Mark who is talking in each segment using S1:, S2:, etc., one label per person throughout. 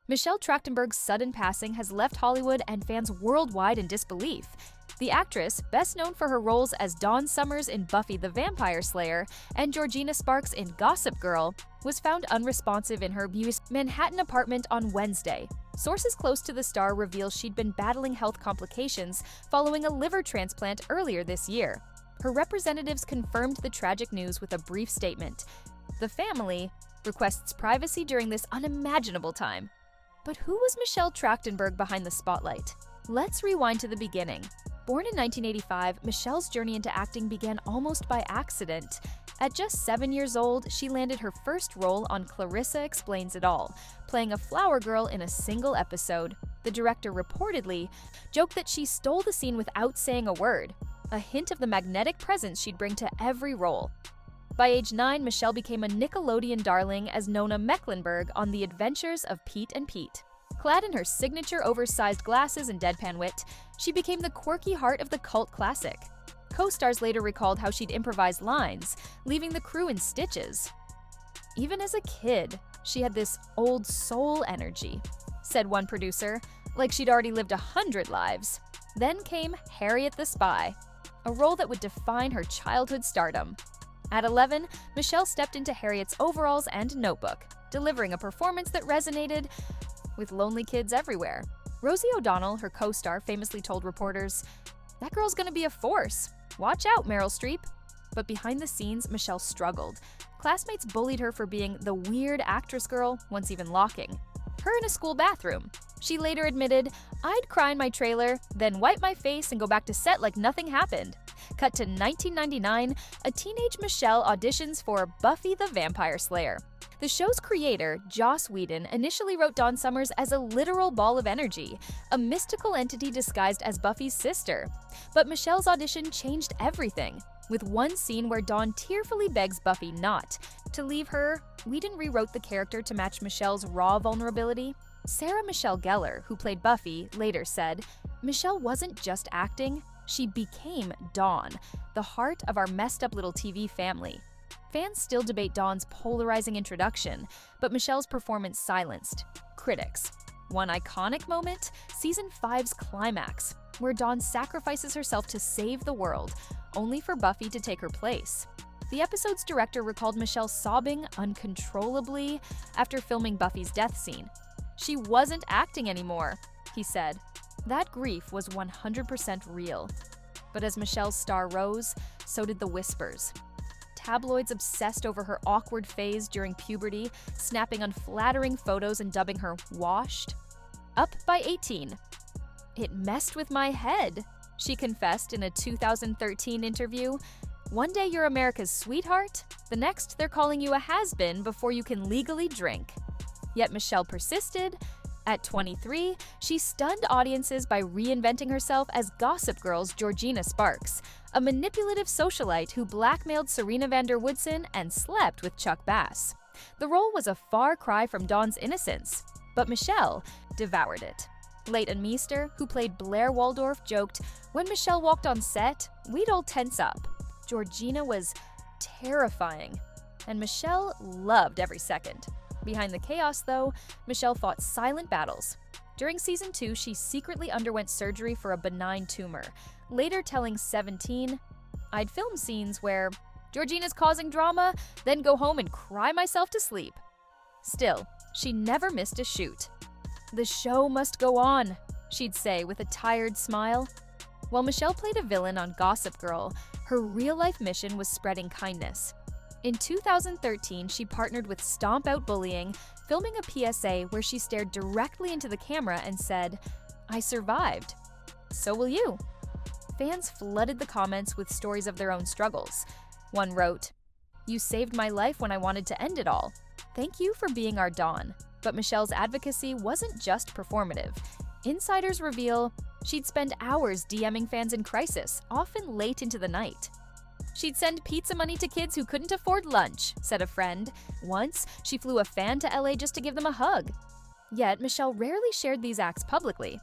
S1: Michelle Trachtenberg's sudden passing has left Hollywood and fans worldwide in disbelief. The actress, best known for her roles as Dawn Summers in Buffy the Vampire Slayer and Georgina Sparks in Gossip Girl, was found unresponsive in her Manhattan apartment on Wednesday. Sources close to the star reveal she'd been battling health complications following a liver transplant earlier this year. Her representatives confirmed the tragic news with a brief statement. The family requests privacy during this unimaginable time. But who was Michelle Trachtenberg behind the spotlight? Let's rewind to the beginning. Born in 1985, Michelle's journey into acting began almost by accident. At just 7 years old, she landed her first role on Clarissa Explains It All, playing a flower girl in a single episode. The director reportedly joked that she stole the scene without saying a word, a hint of the magnetic presence she'd bring to every role. By age 9, Michelle became a Nickelodeon darling as Nona Mecklenburg on The Adventures of Pete and Pete. Clad in her signature oversized glasses and deadpan wit, she became the quirky heart of the cult classic. Co-stars later recalled how she'd improvise lines, leaving the crew in stitches. Even as a kid, she had this old soul energy, said one producer, like she'd already lived 100 lives. Then came Harriet the Spy, a role that would define her childhood stardom. At 11, Michelle stepped into Harriet's overalls and notebook, delivering a performance that resonated with lonely kids everywhere. Rosie O'Donnell, her co-star, famously told reporters, "That girl's gonna be a force. Watch out, Meryl Streep." But behind the scenes, Michelle struggled. Classmates bullied her for being the weird actress girl, once even locking her in a school bathroom. She later admitted, "I'd cry in my trailer, then wipe my face and go back to set like nothing happened." Cut to 1999, a teenage Michelle auditions for Buffy the Vampire Slayer. The show's creator, Joss Whedon, initially wrote Dawn Summers as a literal ball of energy, a mystical entity disguised as Buffy's sister. But Michelle's audition changed everything. With one scene where Dawn tearfully begs Buffy not to leave her, Whedon rewrote the character to match Michelle's raw vulnerability. Sarah Michelle Gellar, who played Buffy, later said, "Michelle wasn't just acting, she became Dawn, the heart of our messed up little TV family." Fans still debate Dawn's polarizing introduction, but Michelle's performance silenced critics. One iconic moment, Season 5's climax, where Dawn sacrifices herself to save the world, only for Buffy to take her place. The episode's director recalled Michelle sobbing uncontrollably after filming Buffy's death scene. "She wasn't acting anymore," he said. That grief was 100% real. But as Michelle's star rose, so did the whispers. Tabloids obsessed over her awkward phase during puberty, snapping unflattering photos and dubbing her washed. Up by 18. "It messed with my head," she confessed in a 2013 interview. "One day you're America's sweetheart, the next they're calling you a has-been before you can legally drink." Yet Michelle persisted. At 23, she stunned audiences by reinventing herself as Gossip Girl's Georgina Sparks, a manipulative socialite who blackmailed Serena van der Woodsen and slept with Chuck Bass. The role was a far cry from Dawn's innocence, but Michelle devoured it. Leighton Meester, who played Blair Waldorf, joked, "When Michelle walked on set, we'd all tense up. Georgina was terrifying, and Michelle loved every second." Behind the chaos, though, Michelle fought silent battles. During Season 2, she secretly underwent surgery for a benign tumor, later telling 17, "I'd film scenes where Georgina's causing drama, then go home and cry myself to sleep." Still, she never missed a shoot. "The show must go on," she'd say with a tired smile. While Michelle played a villain on Gossip Girl, her real-life mission was spreading kindness. In 2013, she partnered with Stomp Out Bullying, filming a PSA where she stared directly into the camera and said, "I survived. So will you." Fans flooded the comments with stories of their own struggles. One wrote, "You saved my life when I wanted to end it all. Thank you for being our Dawn." But Michelle's advocacy wasn't just performative. Insiders reveal she'd spend hours DMing fans in crisis, often late into the night. "She'd send pizza money to kids who couldn't afford lunch," said a friend. Once, she flew a fan to LA just to give them a hug. Yet, Michelle rarely shared these acts publicly.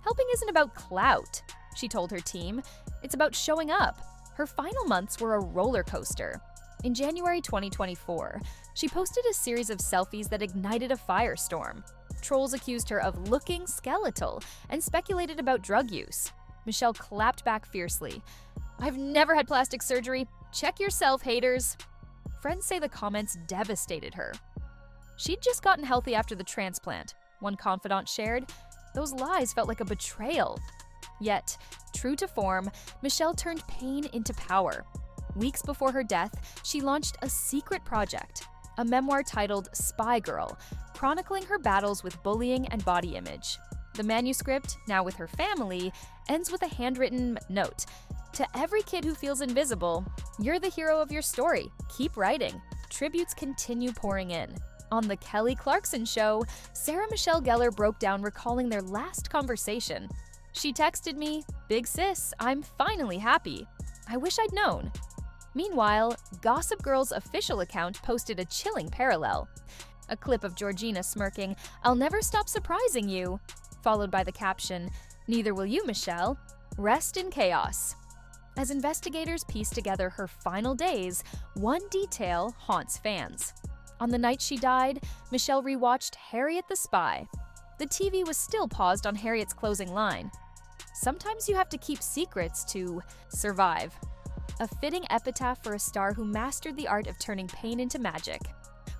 S1: "Helping isn't about clout," she told her team. "It's about showing up." Her final months were a roller coaster. In January 2024, she posted a series of selfies that ignited a firestorm. trolls accused her of looking skeletal and speculated about drug use. Michelle clapped back fiercely. "I've never had plastic surgery. Check yourself, haters." Friends say the comments devastated her. She'd just gotten healthy after the transplant, one confidant shared. Those lies felt like a betrayal. Yet, true to form, Michelle turned pain into power. Weeks before her death, she launched a secret project, a memoir titled Spy Girl, chronicling her battles with bullying and body image. The manuscript, now with her family, ends with a handwritten note. "To every kid who feels invisible, you're the hero of your story. Keep writing." Tributes continue pouring in. On The Kelly Clarkson Show, Sarah Michelle Gellar broke down recalling their last conversation. "She texted me, 'Big sis, I'm finally happy. I wish I'd known.'" Meanwhile, Gossip Girl's official account posted a chilling parallel. A clip of Georgina smirking, "I'll never stop surprising you," followed by the caption, "Neither will you, Michelle. Rest in chaos." As investigators piece together her final days, one detail haunts fans. On the night she died, Michelle rewatched Harriet the Spy. The TV was still paused on Harriet's closing line. "Sometimes you have to keep secrets to survive." A fitting epitaph for a star who mastered the art of turning pain into magic.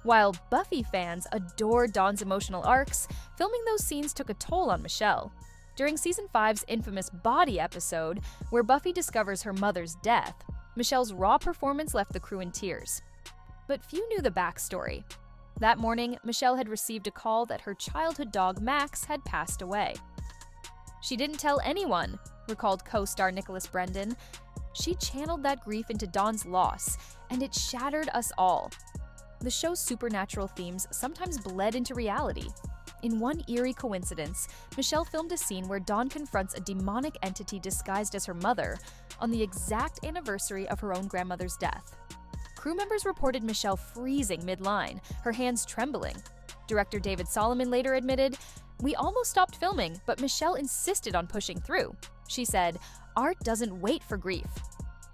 S1: While Buffy fans adore Dawn's emotional arcs, filming those scenes took a toll on Michelle. During Season 5's infamous Body episode, where Buffy discovers her mother's death, Michelle's raw performance left the crew in tears. But few knew the backstory. That morning, Michelle had received a call that her childhood dog Max had passed away. "She didn't tell anyone," recalled co-star Nicholas Brendan. "She channeled that grief into Dawn's loss, and it shattered us all." The show's supernatural themes sometimes bled into reality. In one eerie coincidence, Michelle filmed a scene where Dawn confronts a demonic entity disguised as her mother on the exact anniversary of her own grandmother's death. Crew members reported Michelle freezing mid-line, her hands trembling. Director David Solomon later admitted, "We almost stopped filming, but Michelle insisted on pushing through." She said, "Art doesn't wait for grief."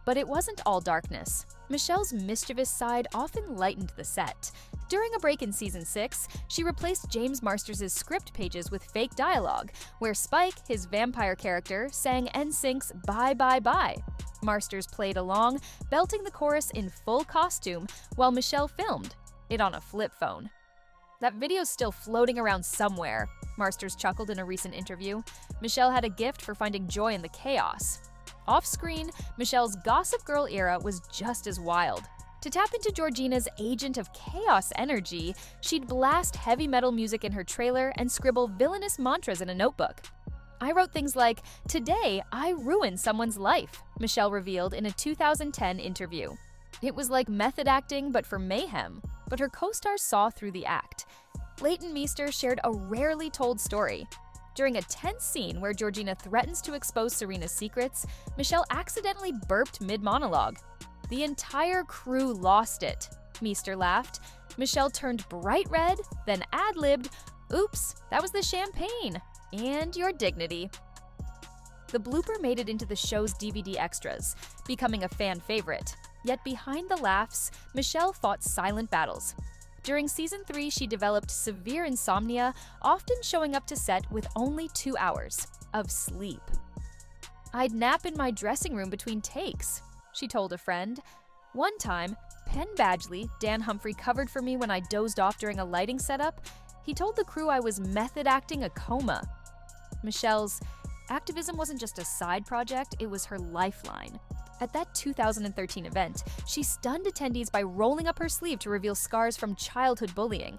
S1: But it wasn't all darkness. Michelle's mischievous side often lightened the set. During a break in Season 6, she replaced James Marsters' script pages with fake dialogue, where Spike, his vampire character, sang NSYNC's Bye Bye Bye. Marsters played along, belting the chorus in full costume, while Michelle filmed it on a flip phone. "That video's still floating around somewhere," Marsters chuckled in a recent interview. Michelle had a gift for finding joy in the chaos. Off-screen, Michelle's Gossip Girl era was just as wild. To tap into Georgina's agent of chaos energy, she'd blast heavy metal music in her trailer and scribble villainous mantras in a notebook. "I wrote things like, 'Today, I ruined someone's life,'" Michelle revealed in a 2010 interview. It was like method acting, but for mayhem. But her co-stars saw through the act. Leighton Meester shared a rarely told story. During a tense scene where Georgina threatens to expose Serena's secrets, Michelle accidentally burped mid-monologue. "The entire crew lost it," Meester laughed. Michelle turned bright red, then ad-libbed, "Oops, that was the champagne. And your dignity." The blooper made it into the show's DVD extras, becoming a fan favorite. Yet behind the laughs, Michelle fought silent battles. During Season 3, she developed severe insomnia, often showing up to set with only 2 hours of sleep. "I'd nap in my dressing room between takes," she told a friend. One time, Penn Badgley, Dan Humphrey, covered for me when I dozed off during a lighting setup. He told the crew I was method acting a coma. Michelle's activism wasn't just a side project, it was her lifeline. At that 2013 event, she stunned attendees by rolling up her sleeve to reveal scars from childhood bullying.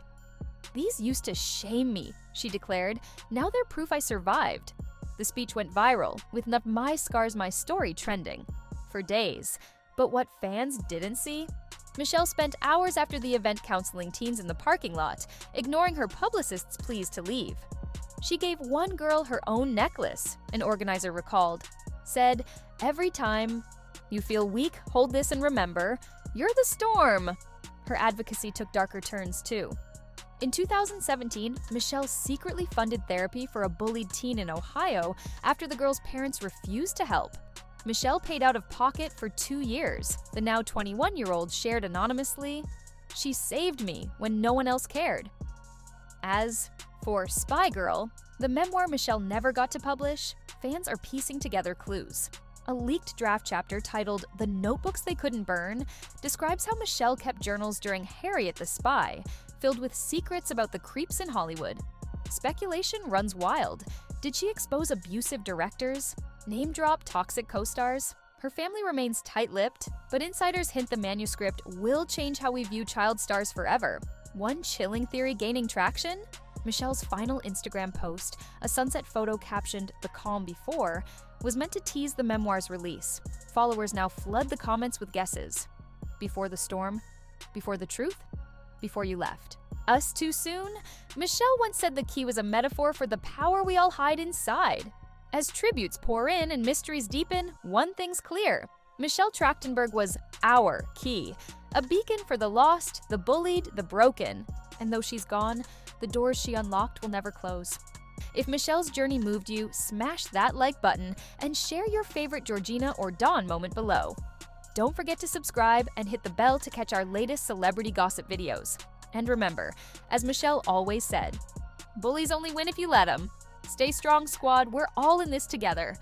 S1: "These used to shame me," she declared. "Now they're proof I survived." The speech went viral, with My Scars, My Story trending for days. But what fans didn't see? Michelle spent hours after the event counseling teens in the parking lot, ignoring her publicist's pleas to leave. She gave one girl her own necklace, an organizer recalled. Said, "Every time you feel weak, hold this and remember, you're the storm." Her advocacy took darker turns too. In 2017, Michelle secretly funded therapy for a bullied teen in Ohio after the girl's parents refused to help. Michelle paid out of pocket for 2 years. The now 21-year-old shared anonymously, "She saved me when no one else cared." As for Spy Girl, the memoir Michelle never got to publish, fans are piecing together clues. A leaked draft chapter titled "The Notebooks They Couldn't Burn" describes how Michelle kept journals during Harriet the Spy, filled with secrets about the creeps in Hollywood. Speculation runs wild. Did she expose abusive directors? Name drop toxic co-stars? Her family remains tight-lipped, but insiders hint the manuscript will change how we view child stars forever. One chilling theory gaining traction? Michelle's final Instagram post, a sunset photo captioned "The Calm Before," was meant to tease the memoir's release. Followers now flood the comments with guesses. Before the storm? Before the truth? Before you left? Us too soon? Michelle once said the key was a metaphor for the power we all hide inside. As tributes pour in and mysteries deepen, one thing's clear. Michelle Trachtenberg was our key, a beacon for the lost, the bullied, the broken. And though she's gone, the doors she unlocked will never close. If Michelle's journey moved you, smash that like button and share your favorite Georgina or Dawn moment below. Don't forget to subscribe and hit the bell to catch our latest celebrity gossip videos. And remember, as Michelle always said, bullies only win if you let them. Stay strong, squad. We're all in this together.